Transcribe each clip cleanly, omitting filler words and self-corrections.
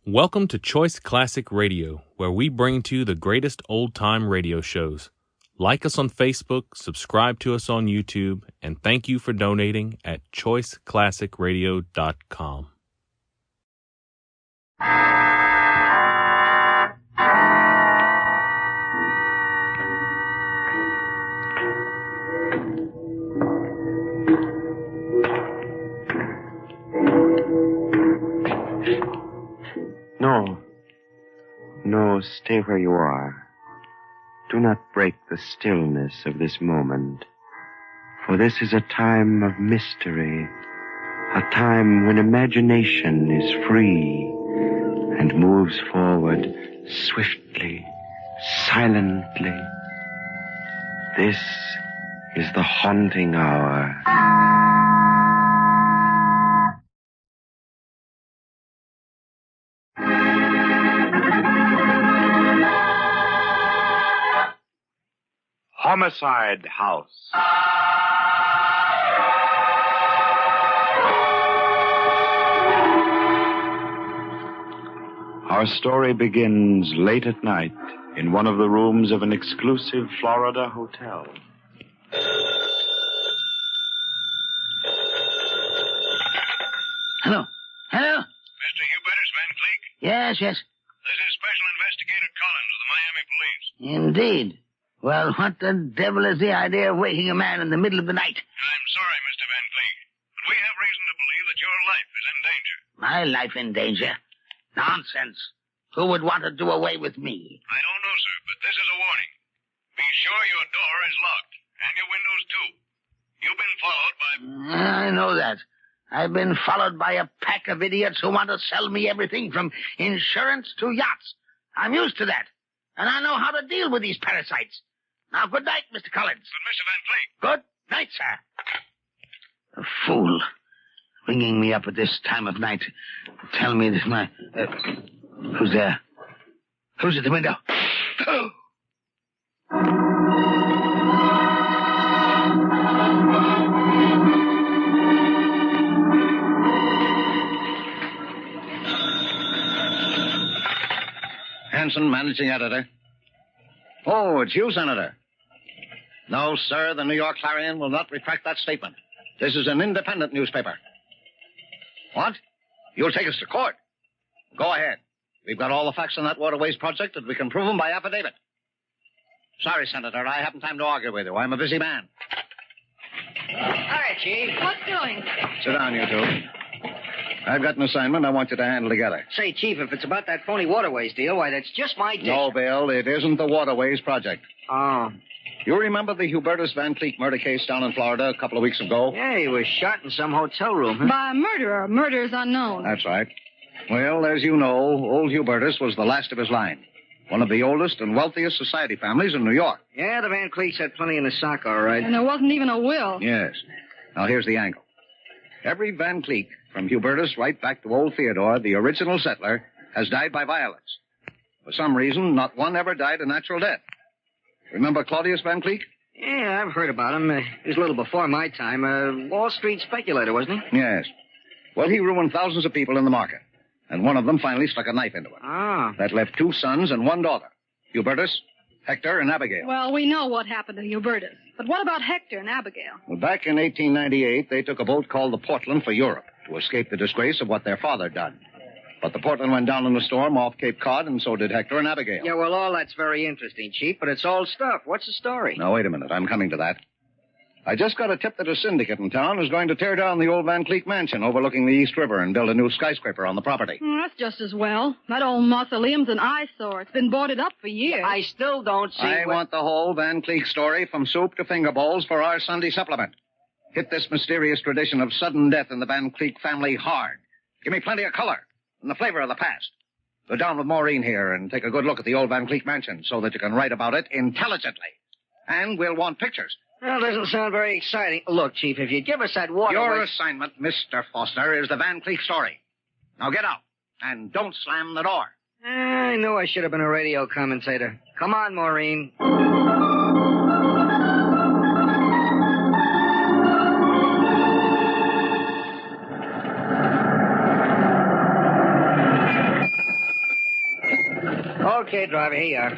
Welcome to Choice Classic Radio, where we bring to you the greatest old-time radio shows. Like us on Facebook, subscribe to us on YouTube, and thank you for donating at choiceclassicradio.com. No, stay where you are. Do not break the stillness of this moment, for this is a time of mystery, a time when imagination is free and moves forward swiftly, silently. This is the haunting hour. Homicide House. Our story begins late at night in one of the rooms of an exclusive Florida hotel. Hello. Hello? Mr. Hubertus Van Cleek? Yes. This is Special Investigator Collins of the Miami Police. Indeed. Well, what the devil is the idea of waking a man in the middle of the night? I'm sorry, Mr. Van Cleek, but we have reason to believe that your life is in danger. My life in danger? Nonsense. Who would want to do away with me? I don't know, sir, but this is a warning. Be sure your door is locked, and your windows, too. You've been followed by... I know that. I've been followed by a pack of idiots who want to sell me everything from insurance to yachts. I'm used to that, and I know how to deal with these parasites. Now, good night, Mr. Collins. But Mr. Van Cleek... Good night, sir. A fool. Ringing me up at this time of night to tell me that my... who's there? Who's at the window? Hanson, managing editor. Oh, it's you, Senator. No, sir, the New York Clarion will not retract that statement. This is an independent newspaper. What? You'll take us to court? Go ahead. We've got all the facts on that waterways project, and we can prove them by affidavit. Sorry, Senator, I haven't time to argue with you. I'm a busy man. Hi, Chief. What's doing? Sit down, you two. I've got an assignment I want you to handle together. Say, Chief, if it's about that phony waterways deal, why, that's just my dish. No, Bill, it isn't the waterways project. Oh. You remember the Hubertus Van Cleek murder case down in Florida a couple of weeks ago? Yeah, he was shot in some hotel room. Huh? By a murderer. Murder is unknown. That's right. Well, as you know, old Hubertus was the last of his line. One of the oldest and wealthiest society families in New York. Yeah, the Van Cleeks had plenty in the sock, all right. And there wasn't even a will. Yes. Now, here's the angle. Every Van Cleek, from Hubertus right back to old Theodore, the original settler, has died by violence. For some reason, not one ever died a natural death. Remember Claudius Van Cleek? Yeah, I've heard about him. He was a little before my time. Wall Street speculator, wasn't he? Yes. Well, he ruined thousands of people in the market. And one of them finally stuck a knife into him. Ah. That left 2 sons and 1 daughter. Hubertus, Hector, and Abigail. Well, we know what happened to Hubertus. But what about Hector and Abigail? Well, back in 1898, they took a boat called the Portland for Europe to escape the disgrace of what their father had done. But the Portland went down in a storm off Cape Cod, and so did Hector and Abigail. Yeah, well, all that's very interesting, Chief, but it's old stuff. What's the story? Now, wait a minute. I'm coming to that. I just got a tip that a syndicate in town is going to tear down the old Van Cleek mansion overlooking the East River and build a new skyscraper on the property. That's just as well. That old mausoleum's an eyesore. It's been boarded up for years. I still don't see... I want the whole Van Cleek story from soup to finger bowls for our Sunday supplement. Hit this mysterious tradition of sudden death in the Van Cleek family hard. Give me plenty of color and the flavor of the past. Go down with Maureen here and take a good look at the old Van Cleek mansion so that you can write about it intelligently. And we'll want pictures. Well, doesn't sound very exciting. Look, Chief, if you'd give us that water... Your assignment, Mr. Foster, is the Van Cleek story. Now get out, and don't slam the door. I knew I should have been a radio commentator. Come on, Maureen. Okay, driver, here you are.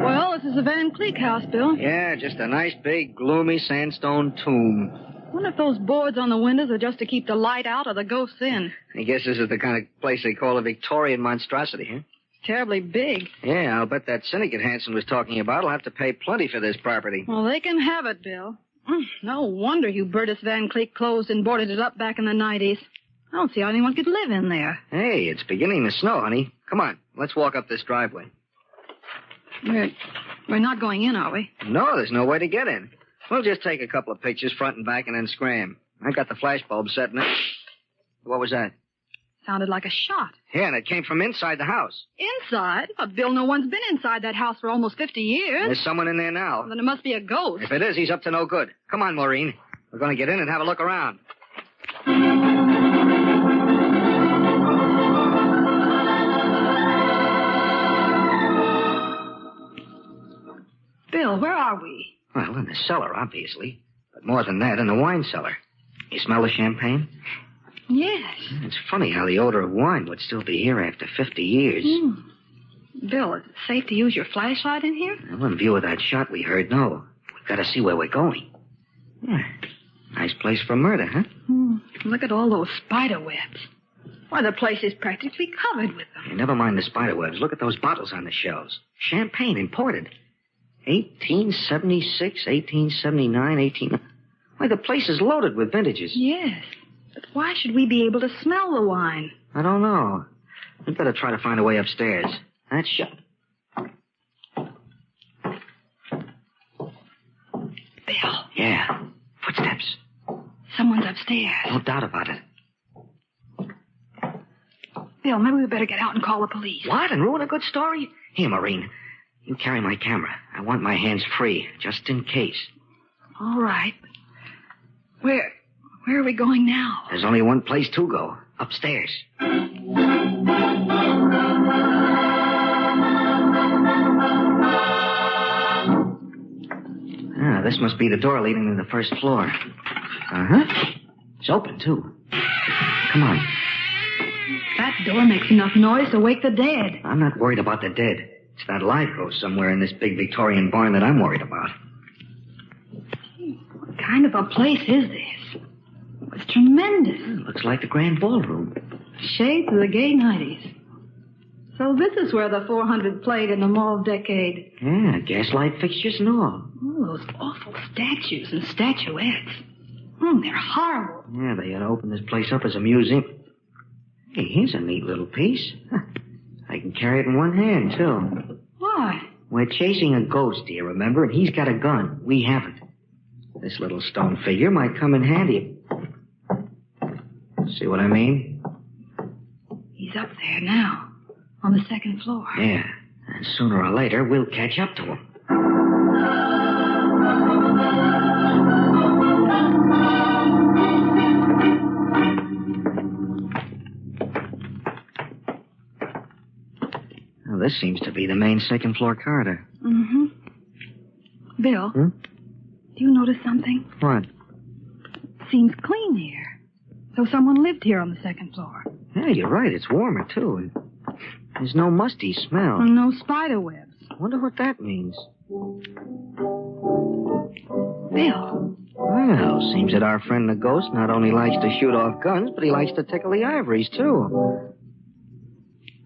Well, this is the Van Cleek house, Bill. Yeah, just a nice, big, gloomy sandstone tomb. Wonder if those boards on the windows are just to keep the light out or the ghosts in. I guess this is the kind of place they call a Victorian monstrosity, huh? It's terribly big. Yeah, I'll bet that syndicate Hanson was talking about will have to pay plenty for this property. Well, they can have it, Bill. No wonder Hubertus Van Cleek closed and boarded it up back in the 90s. I don't see how anyone could live in there. Hey, it's beginning to snow, honey. Come on, let's walk up this driveway. We're not going in, are we? No, there's no way to get in. We'll just take a couple of pictures, front and back, and then scram. I got the flash bulb set in it. What was that? Sounded like a shot. Yeah, and it came from inside the house. Inside? But Bill, no one's been inside that house for almost 50 years. There's someone in there now. Well, then it must be a ghost. If it is, he's up to no good. Come on, Maureen. We're going to get in and have a look around. Bill, where are we? Well, in the cellar, obviously. But more than that, in the wine cellar. You smell the champagne? Yes. It's funny how the odor of wine would still be here after 50 years. Bill, is it safe to use your flashlight in here? Well, in view of that shot we heard, no. We've got to see where we're going. Yeah. Nice place for murder, huh? Look at all those spider webs. Why, the place is practically covered with them. Hey, never mind the spider webs. Look at those bottles on the shelves. Champagne, imported. 1876, 1879, Why, the place is loaded with vintages. Yes. But why should we be able to smell the wine? I don't know. We'd better try to find a way upstairs. That's shut. Bill. Yeah. Footsteps. Someone's upstairs. No doubt about it. Bill, maybe we better get out and call the police. What? And ruin a good story? Here, Maureen. You carry my camera. I want my hands free, just in case. All right. Where are we going now? There's only one place to go. Upstairs. This must be the door leading to the first floor. Uh-huh. It's open, too. Come on. That door makes enough noise to wake the dead. I'm not worried about the dead. It's that live ghost somewhere in this big Victorian barn that I'm worried about. What kind of a place is this? It's tremendous. Looks like the grand ballroom. Shades of the gay 90s. So this is where the 400 played in the mauve decade. Yeah, gaslight fixtures and all. Oh, those awful statues and statuettes. They're horrible. Yeah, they ought to open this place up as a museum. Hey, here's a neat little piece. I can carry it in one hand, too. Why? We're chasing a ghost, do you remember? And he's got a gun. We haven't. This little stone figure might come in handy. See what I mean? He's up there now, on the second floor. Yeah, and sooner or later, we'll catch up to him. Well, this seems to be the main second-floor corridor. Mm-hmm. Bill, do you notice something? What? Seems clean here. So someone lived here on the second floor. Yeah, you're right. It's warmer, too. And there's no musty smell. And no spider webs. I wonder what that means. Bill. Well, seems that our friend the ghost not only likes to shoot off guns, but he likes to tickle the ivories, too.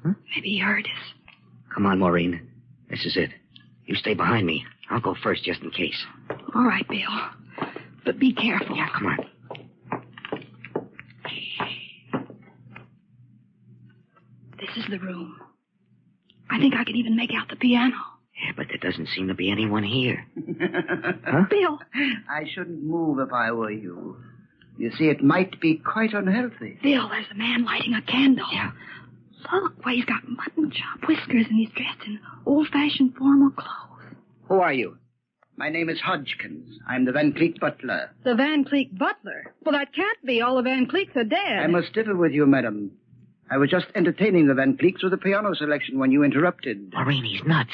Huh? Maybe he heard us. Come on, Maureen. This is it. You stay behind me. I'll go first, just in case. All right, Bill. But be careful. Yeah, come on. This is the room. I think I can even make out the piano. Yeah, but there doesn't seem to be anyone here. Huh? Bill. I shouldn't move if I were you. You see, it might be quite unhealthy. Bill, there's a man lighting a candle. Yeah. Look, why, he's got mutton chop whiskers and he's dressed in old-fashioned formal clothes. Who are you? My name is Hodgkins. I'm the Van Cleek butler. The Van Cleek butler? Well, that can't be. All the Van Cleeks are dead. I must differ with you, madam. I was just entertaining the Van Cleeks with a piano selection when you interrupted. Maureen, he's nuts.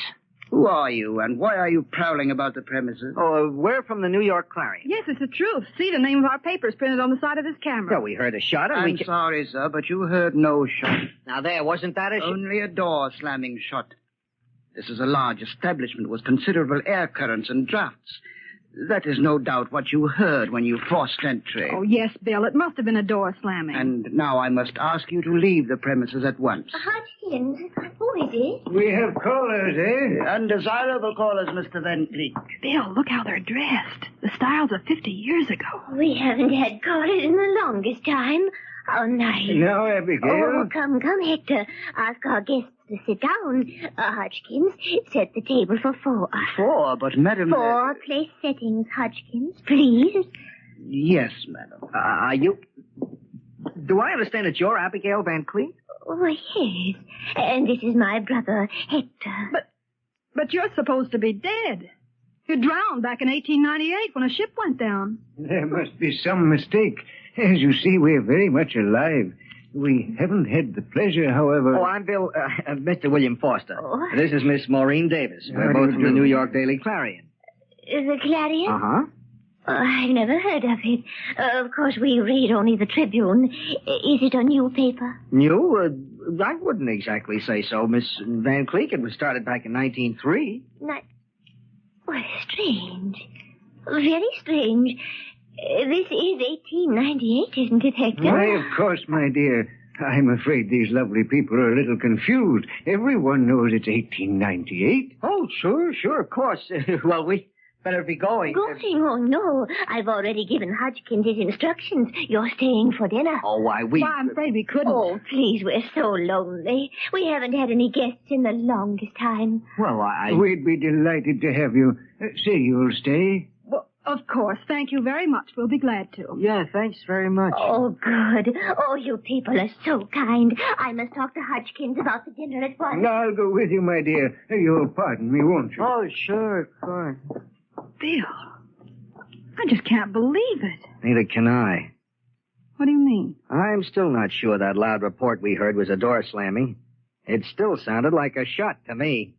Who are you, and why are you prowling about the premises? Oh, we're from the New York Clarion. Yes, it's the truth. See, the name of our paper is printed on the side of this camera. Well, we heard a shot and I'm sorry, sir, but you heard no shot. Now there, wasn't that a shot? Only a door slamming shut. This is a large establishment with considerable air currents and drafts. That is no doubt what you heard when you forced entry. Oh, yes, Bill. It must have been a door slamming. And now I must ask you to leave the premises at once. Hodgkins, who is it? We have callers, eh? Undesirable callers, Mr. Van Cleek. Bill, look how they're dressed. The styles of 50 years ago. We haven't had callers in the longest time. How nice. Now, Abigail. Oh, come, Hector. Ask our guests to sit down. Hodgkins, set the table for 4. 4, but Madam... 4 place settings, Hodgkins, please. Yes, Madam. You... Do I understand that you're Abigail Van Cleef? Oh, yes. And this is my brother, Hector. But you're supposed to be dead. You drowned back in 1898 when a ship went down. There must be some mistake. As you see, we're very much alive. We haven't had the pleasure, however... Oh, I'm Bill, Mr. William Foster. Oh. This is Miss Maureen Davis. How We're do both you from the do? New York Daily Clarion. The Clarion? Uh-huh. Oh, I've never heard of it. Of course, we read only the Tribune. Is it a new paper? New? I wouldn't exactly say so, Miss Van Cleek. It was started back in 1903. Well, strange. Very strange. This is 1898, isn't it, Hector? Why, of course, my dear. I'm afraid these lovely people are a little confused. Everyone knows it's 1898. Oh, sure, of course. Well, we better be going. Going? Oh, no. I've already given Hodgkins his instructions. You're staying for dinner. Oh, why, I'm afraid we couldn't. Oh, please, we're so lonely. We haven't had any guests in the longest time. Well, We'd be delighted to have you. Say you'll stay. Well, of course. Thank you very much. We'll be glad to. Yeah, thanks very much. Oh, good. Oh, you people are so kind. I must talk to Hodgkins about the dinner at once. I'll go with you, my dear. You'll pardon me, won't you? Oh, sure, of course. Bill, I just can't believe it. Neither can I. What do you mean? I'm still not sure that loud report we heard was a door slamming. It still sounded like a shot to me.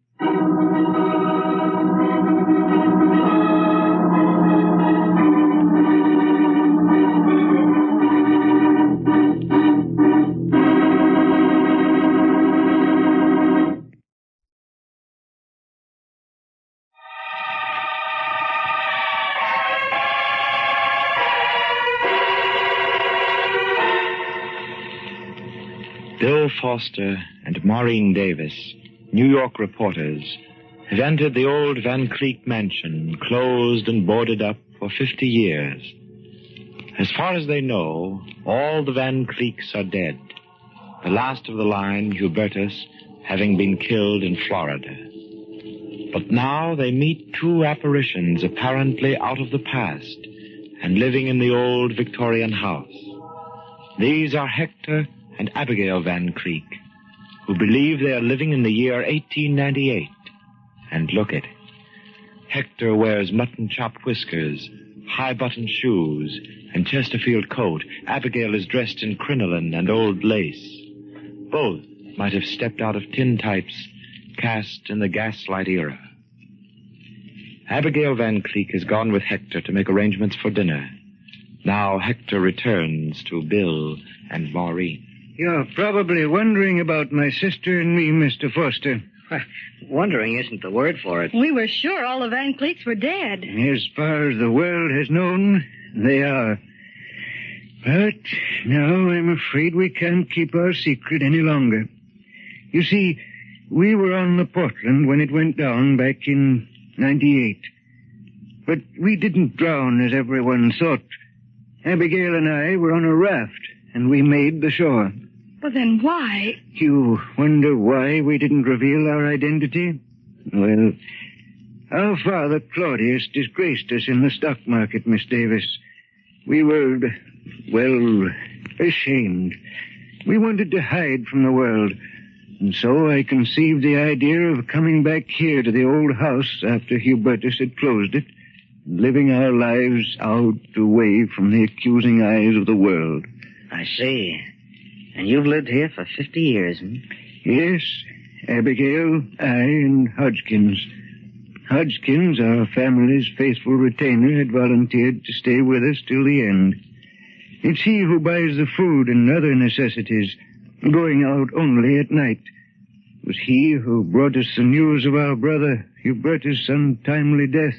Bill Foster and Maureen Davis, New York reporters, have entered the old Van Cleek mansion, closed and boarded up for 50 years. As far as they know, all the Van Cleeks are dead, the last of the line, Hubertus, having been killed in Florida. But now they meet 2 apparitions apparently out of the past and living in the old Victorian house. These are Hector and Abigail Van Cleek, who believe they are living in the year 1898. And look it. Hector wears mutton-chopped whiskers, high-button shoes, and Chesterfield coat. Abigail is dressed in crinoline and old lace. Both might have stepped out of tintypes cast in the gaslight era. Abigail Van Cleek has gone with Hector to make arrangements for dinner. Now Hector returns to Bill and Maureen. You're probably wondering about my sister and me, Mr. Foster. Wondering isn't the word for it. We were sure all the Van Cleeks were dead. As far as the world has known, they are. But now I'm afraid we can't keep our secret any longer. You see, we were on the Portland when it went down back in 98. But we didn't drown as everyone thought. Abigail and I were on a raft, and we made the shore. But then why? You wonder why we didn't reveal our identity? Well, our father, Claudius, disgraced us in the stock market, Miss Davis. We were, well, ashamed. We wanted to hide from the world. And so I conceived the idea of coming back here to the old house after Hubertus had closed it, living our lives out away from the accusing eyes of the world. I see. And you've lived here for 50 years, hmm? Yes, Abigail, I, and Hodgkins. Hodgkins, our family's faithful retainer, had volunteered to stay with us till the end. It's he who buys the food and other necessities, going out only at night. It was he who brought us the news of our brother, Hubertus' untimely death.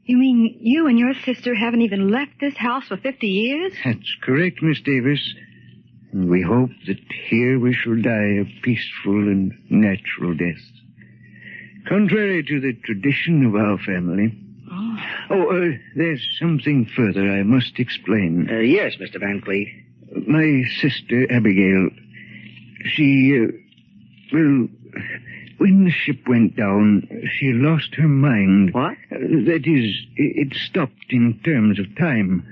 You mean you and your sister haven't even left this house for 50 years? That's correct, Miss Davis. And we hope that here we shall die a peaceful and natural death. Contrary to the tradition of our family. There's something further I must explain. Yes, Mr. Van Cleef. My sister, Abigail, when the ship went down, she lost her mind. What? That is, it stopped in terms of time.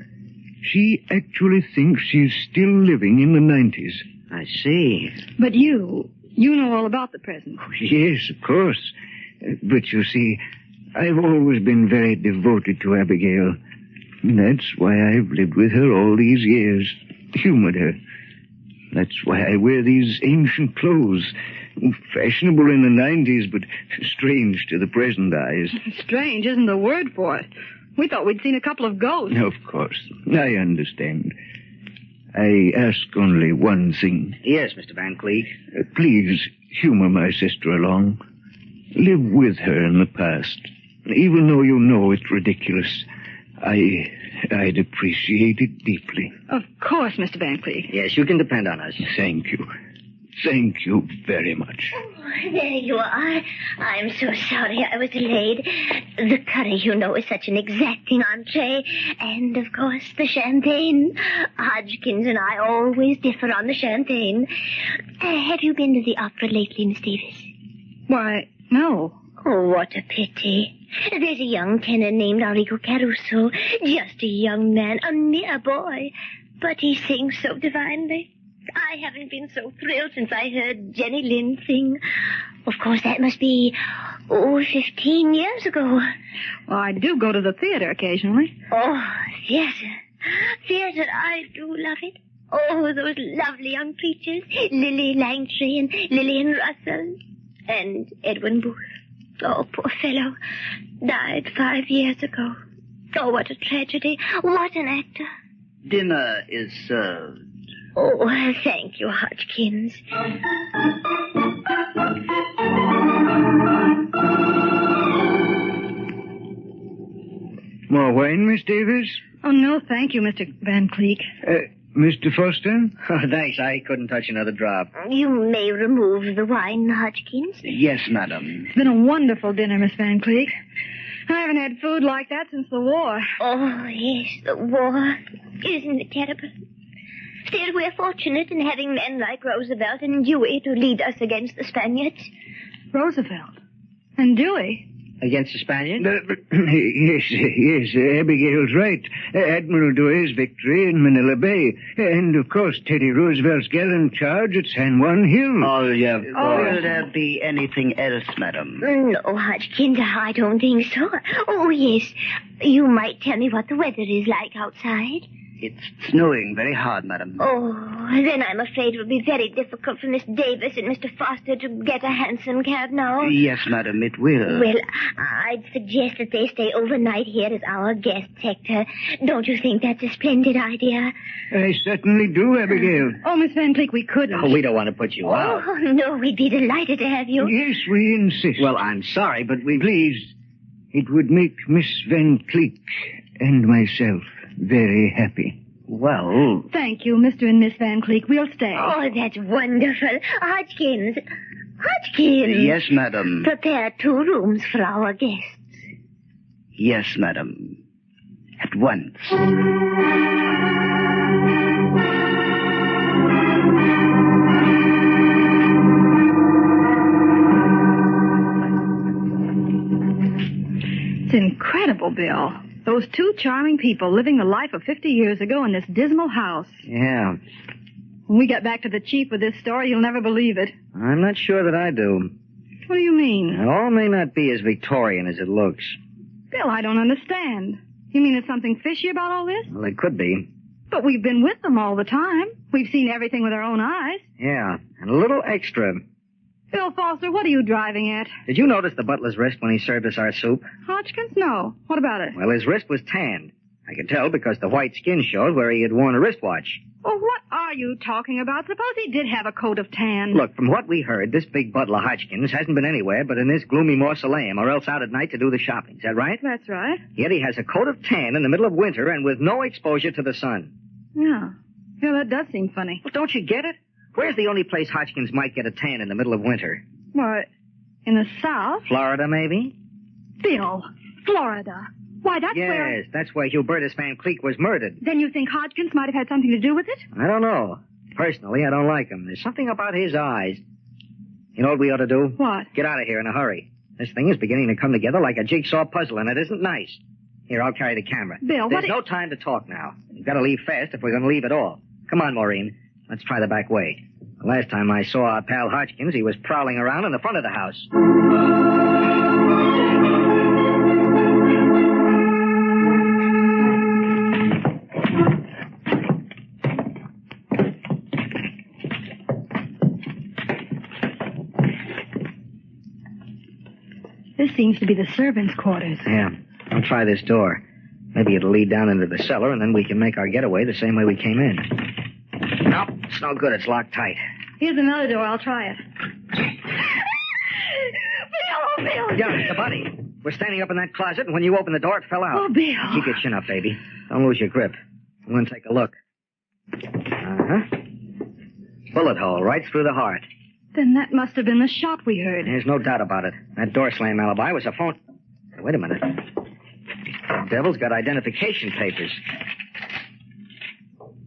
She actually thinks she's still living in the 90s. I see. But you know all about the present. Oh, yes, of course. But you see, I've always been very devoted to Abigail. That's why I've lived with her all these years, humored her. That's why I wear these ancient clothes. Fashionable in the 90s, but strange to the present eyes. Strange isn't the word for it. We thought we'd seen a couple of ghosts. Of course. I understand. I ask only one thing. Yes, Mr. Van Cleef. Please humor my sister along. Live with her in the past. Even though you know it's ridiculous, I'd appreciate it deeply. Of course, Mr. Van Cleef. Yes, you can depend on us. Thank you. Thank you very much. Oh, there you are. I'm so sorry I was delayed. The curry, you know, is such an exacting entree. And, of course, the champagne. Hodgkins and I always differ on the champagne. Have you been to the opera lately, Miss Davis? Why, no. Oh, what a pity. There's a young tenor named Enrico Caruso. Just a young man, a mere boy. But he sings so divinely. I haven't been so thrilled since I heard Jenny Lind sing. Of course, that must be, 15 years ago. Well, I do go to the theater occasionally. Oh, theater. Theater, I do love it. Oh, those lovely young preachers. Lily Langtry and Lillian Russell. And Edwin Booth. Oh, poor fellow. Died 5 years ago. Oh, what a tragedy. What an actor. Dinner is served. Oh, thank you, Hodgkins. More wine, Miss Davis? Oh, no, thank you, Mr. Van Cleef. Mr. Foster? Oh, thanks. I couldn't touch another drop. You may remove the wine, Hodgkins. Yes, madam. It's been a wonderful dinner, Miss Van Cleef. I haven't had food like that since the war. Oh, yes, the war. Isn't it terrible? Still, we're fortunate in having men like Roosevelt and Dewey to lead us against the Spaniards. Roosevelt? And Dewey? Against the Spaniards? Yes, Abigail's right. Admiral Dewey's victory in Manila Bay. And, of course, Teddy Roosevelt's gallant charge at San Juan Hill. Oh, yeah. Will there be anything else, madam? No, Hodgkins, I don't think so. Oh, yes. You might tell me what the weather is like outside. It's snowing very hard, madam. Oh, then I'm afraid it will be very difficult for Miss Davis and Mr. Foster to get a hansom cab now. Yes, madam, it will. Well, I'd suggest that they stay overnight here as our guest, Hector. Don't you think that's a splendid idea? I certainly do, Abigail. Oh, Miss Van Cleef, we couldn't. Oh, we don't want to put you out. Oh, no, we'd be delighted to have you. Yes, we insist. Well, I'm sorry, but we... Please, it would make Miss Van Cleef and myself very happy. Well... Thank you, Mr. and Miss Van Cleef. We'll stay. Oh, that's wonderful. Hodgkins. Hodgkins. Yes, madam. Prepare 2 rooms for our guests. Yes, madam. At once. It's incredible, Bill. Those 2 charming people living the life of 50 years ago in this dismal house. Yeah. When we get back to the chief with this story, you'll never believe it. I'm not sure that I do. What do you mean? It all may not be as Victorian as it looks. Bill, I don't understand. You mean there's something fishy about all this? Well, it could be. But we've been with them all the time. We've seen everything with our own eyes. Yeah, and a little extra. Bill Foster, what are you driving at? Did you notice the butler's wrist when he served us our soup? Hodgkins? No. What about it? Well, his wrist was tanned. I could tell because the white skin showed where he had worn a wristwatch. Well, what are you talking about? Suppose he did have a coat of tan. Look, from what we heard, this big butler Hodgkins hasn't been anywhere but in this gloomy mausoleum or else out at night to do the shopping. Is that right? That's right. Yet he has a coat of tan in the middle of winter and with no exposure to the sun. Yeah. Yeah, that does seem funny. Well, don't you get it? Where's the only place Hodgkins might get a tan in the middle of winter? Why, in the South? Florida, maybe? Bill, Florida. Why, that's where... Yes, that's where Hubertus Van Cleek was murdered. Then you think Hodgkins might have had something to do with it? I don't know. Personally, I don't like him. There's something about his eyes. You know what we ought to do? What? Get out of here in a hurry. This thing is beginning to come together like a jigsaw puzzle, and it isn't nice. Here, I'll carry the camera. Bill, There's no time to talk now. We've got to leave fast if we're going to leave at all. Come on, Maureen. Let's try the back way. The last time I saw our pal Hodgkins, he was prowling around in the front of the house. This seems to be the servants' quarters. Yeah. I'll try this door. Maybe it'll lead down into the cellar, and then we can make our getaway the same way we came in. Nope, it's no good. It's locked tight. Here's another door. I'll try it. Bill, Bill! Yeah, it's the bunny. We're standing up in that closet, and when you opened the door, it fell out. Oh, Bill. Keep your chin up, baby. Don't lose your grip. I'm going to take a look. Uh-huh. Bullet hole right through the heart. Then that must have been the shot we heard. There's no doubt about it. That door slam alibi was a phone... Wait a minute. The devil's got identification papers.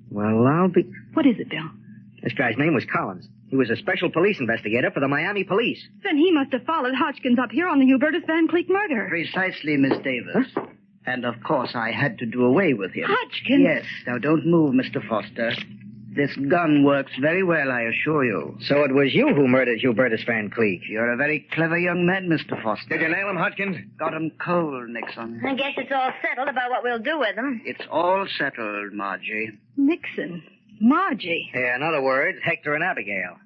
Well, I'll be... What is it, Bill? This guy's name was Collins. He was a special police investigator for the Miami police. Then he must have followed Hodgkins up here on the Hubertus Van Cleek murder. Precisely, Miss Davis. Huh? And, of course, I had to do away with him. Hodgkins? Yes. Now, don't move, Mr. Foster. This gun works very well, I assure you. So it was you who murdered Hubertus Van Cleek. You're a very clever young man, Mr. Foster. Did you nail him, Hodgkins? Got him cold, Nixon. I guess it's all settled about what we'll do with him. It's all settled, Margie. Nixon. Margie. Yeah, in other words, Hector and Abigail.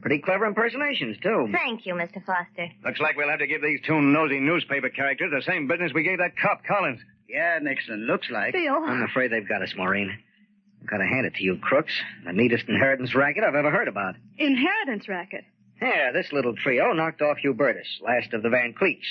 Pretty clever impersonations, too. Thank you, Mr. Foster. Looks like we'll have to give these two nosy newspaper characters the same business we gave that cop, Collins. Yeah, Nixon, looks like. Bill. I'm afraid they've got us, Maureen. I've got to hand it to you, crooks. The neatest inheritance racket I've ever heard about. Inheritance racket. Yeah, this little trio knocked off Hubertus, last of the Van Cleeks.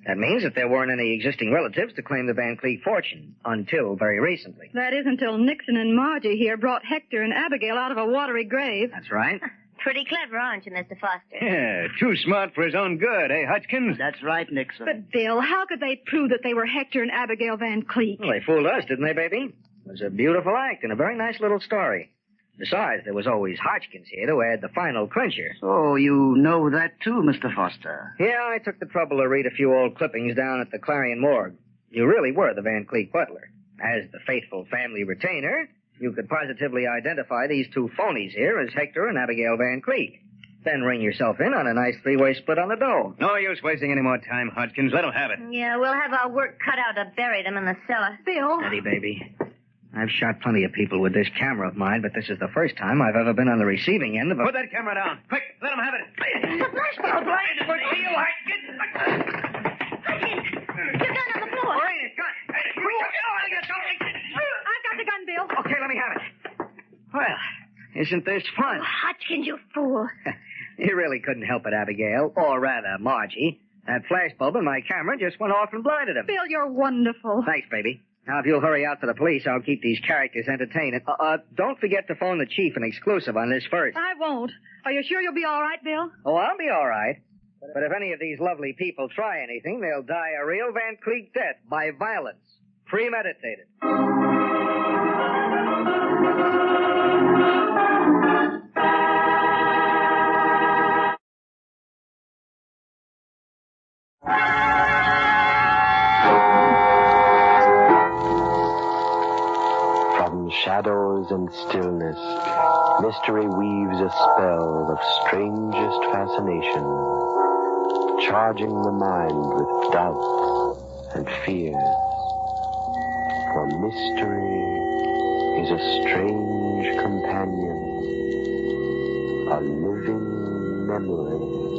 That means that there weren't any existing relatives to claim the Van Cleek fortune, until very recently. That is until Nixon and Margie here brought Hector and Abigail out of a watery grave. That's right. Pretty clever, aren't you, Mr. Foster? Yeah, too smart for his own good, eh, Hodgkins? That's right, Nixon. But, Bill, how could they prove that they were Hector and Abigail Van Cleek? Well, they fooled us, didn't they, baby? It was a beautiful act and a very nice little story. Besides, there was always Hodgkins here to add the final clincher. Oh, you know that too, Mr. Foster. Yeah, I took the trouble to read a few old clippings down at the Clarion Morgue. You really were the Van Cleek butler. As the faithful family retainer, you could positively identify these two phonies here as Hector and Abigail Van Cleek. Then ring yourself in on a nice three-way split on the dough. No use wasting any more time, Hodgkins. Let him have it. Yeah, we'll have our work cut out to bury them in the cellar. Bill. Steady, baby. I've shot plenty of people with this camera of mine, but this is the first time I've ever been on the receiving end of a... Put that camera down. Quick, let him have it. The flashbulb light. It's for you, Hodgkins. Hodgkins, your gun on the floor. Maureen, it's gun. I've got the gun, Bill. Okay, let me have it. Well, isn't this fun? Oh, Hodgkins, you fool. You really couldn't help it, Abigail. Or rather, Margie. That flashbulb in my camera just went off and blinded him. Bill, you're wonderful. Thanks, baby. Now, if you'll hurry out for the police, I'll keep these characters entertained. Don't forget to phone the chief an exclusive on this first. I won't. Are you sure you'll be all right, Bill? Oh, I'll be all right. But if any of these lovely people try anything, they'll die a real Van Cleek death by violence. Premeditated. Shadows and stillness, mystery weaves a spell of strangest fascination, charging the mind with doubts and fears. For mystery is a strange companion, a living memory.